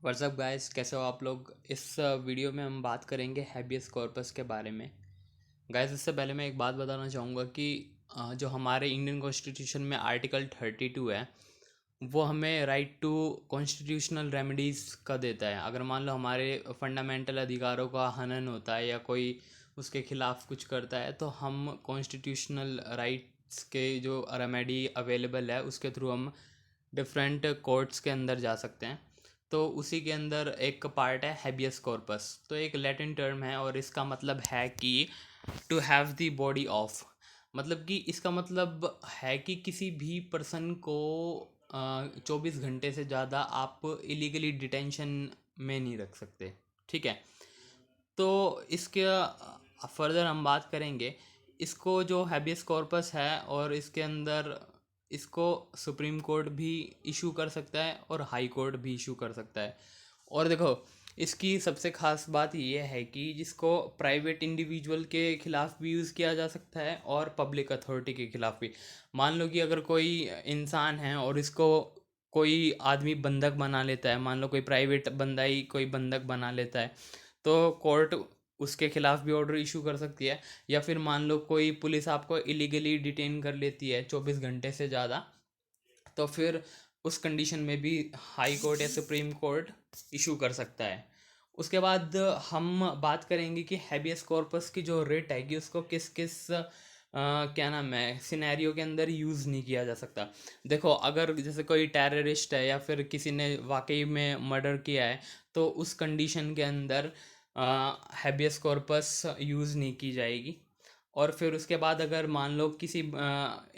WhatsApp guys, कैसे हो आप लोग। इस वीडियो में हम बात करेंगे हैबियस कॉर्पस के बारे में। गाइस, इससे पहले मैं एक बात बताना चाहूँगा कि जो हमारे इंडियन कॉन्स्टिट्यूशन में आर्टिकल 32 है, वो हमें राइट टू कॉन्स्टिट्यूशनल रेमेडीज़ का देता है। अगर मान लो हमारे फंडामेंटल अधिकारों का हनन होता है या कोई उसके खिलाफ कुछ करता है, तो हम कॉन्स्टिट्यूशनल राइट्स के जो रेमेडी अवेलेबल है उसके थ्रू हम डिफरेंट कोर्ट्स के अंदर जा सकते हैं। तो उसी के अंदर एक पार्ट है हैबियस कॉर्पस। तो एक लैटिन टर्म है और इसका मतलब है कि to have the body of. मतलब कि इसका मतलब है कि किसी भी पर्सन को 24 घंटे से ज़्यादा आप इलीगली डिटेंशन में नहीं रख सकते। ठीक है। तो इसके फर्दर हम बात करेंगे। इसको जो हैबियस कॉर्पस है और इसके अंदर इसको सुप्रीम कोर्ट भी इशू कर सकता है और हाई कोर्ट भी इशू कर सकता है। और देखो, इसकी सबसे ख़ास बात ये है कि जिसको प्राइवेट इंडिविजुअल के ख़िलाफ़ भी यूज़ किया जा सकता है और पब्लिक अथॉरिटी के ख़िलाफ़ भी। मान लो कि अगर कोई इंसान है और इसको कोई आदमी बंधक बना लेता है, मान लो कोई प्राइवेट बंदा ही कोई बंधक बना लेता है, तो कोर्ट उसके खिलाफ भी ऑर्डर इशू कर सकती है। या फिर मान लो कोई पुलिस आपको इलीगली डिटेन कर लेती है 24 घंटे से ज़्यादा, तो फिर उस कंडीशन में भी हाई कोर्ट या सुप्रीम कोर्ट इशू कर सकता है। उसके बाद हम बात करेंगे कि हैबियस कॉर्पस की जो रेट है कि उसको किस किस क्या नाम है सिनेरियो के अंदर यूज़ नहीं किया जा सकता। देखो, अगर जैसे कोई टेररिस्ट है या फिर किसी ने वाकई में मर्डर किया है, तो उस कंडीशन के अंदर हैबियस कॉर्पस यूज़ नहीं की जाएगी। और फिर उसके बाद अगर मान लो किसी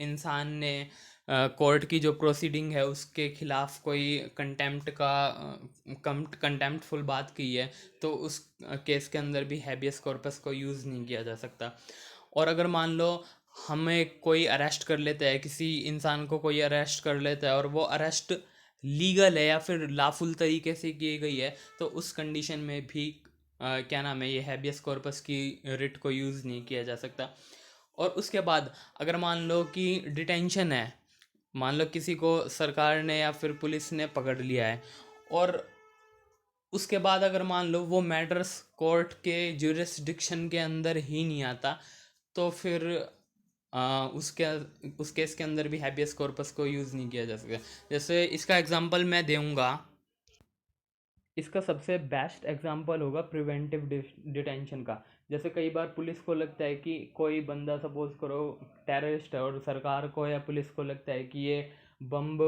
इंसान ने कोर्ट की जो प्रोसीडिंग है उसके खिलाफ कोई कंटेम्प्ट का कंटेम्प्टफुल बात की है, तो उस केस के अंदर भी हैबियस कॉर्पस को यूज़ नहीं किया जा सकता। और अगर मान लो हमें कोई अरेस्ट कर लेता है, किसी इंसान को कोई अरेस्ट कर लेता है और वो अरेस्ट लीगल है या फिर लाफुल तरीके से की गई है, तो उस कंडीशन में भी क्या नाम है ये हैबियस कॉर्पस की रिट को यूज़ नहीं किया जा सकता। और उसके बाद अगर मान लो कि डिटेंशन है, मान लो किसी को सरकार ने या फिर पुलिस ने पकड़ लिया है और उसके बाद अगर मान लो वो मैटर्स कोर्ट के ज्यूरिसडिक्शन के अंदर ही नहीं आता, तो फिर उसके उस केस के अंदर भी हैबियस कॉर्पस को यूज़ नहीं किया जा सकता। जैसे इसका एग्जांपल मैं दूंगा, इसका सबसे बेस्ट एग्जांपल होगा प्रिवेंटिव डिटेंशन का। जैसे कई बार पुलिस को लगता है कि कोई बंदा सपोज करो टेररिस्ट है और सरकार को या पुलिस को लगता है कि ये बम्ब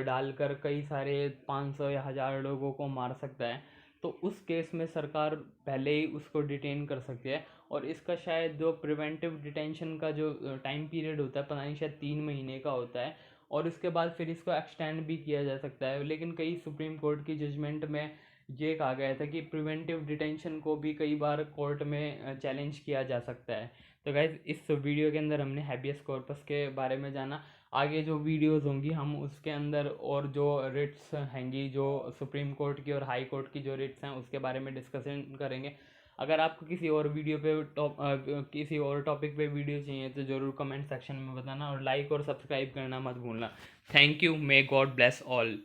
डालकर कई सारे 500 या 1000 लोगों को मार सकता है, तो उस केस में सरकार पहले ही उसको डिटेन कर सकती है। और इसका शायद जो प्रिवेंटिव डिटेंशन का जो टाइम पीरियड होता है, पता नहीं शायद 3 महीने का होता है। और इसके बाद फिर इसको एक्सटेंड भी किया जा सकता है, लेकिन कई सुप्रीम कोर्ट की जजमेंट में ये कहा गया था कि प्रिवेंटिव डिटेंशन को भी कई बार कोर्ट में चैलेंज किया जा सकता है। तो गाइज, इस वीडियो के अंदर हमने हैबियस कॉर्पस के बारे में जाना। आगे जो वीडियोस होंगी हम उसके अंदर और जो रिट्स हैंगी, जो सुप्रीम कोर्ट की और हाई कोर्ट की जो रिट्स हैं उसके बारे में डिस्कशन करेंगे। अगर आपको किसी और वीडियो पे किसी और टॉपिक पे वीडियो चाहिए तो ज़रूर कमेंट सेक्शन में बताना और लाइक और सब्सक्राइब करना मत भूलना। Thank you. May God bless all.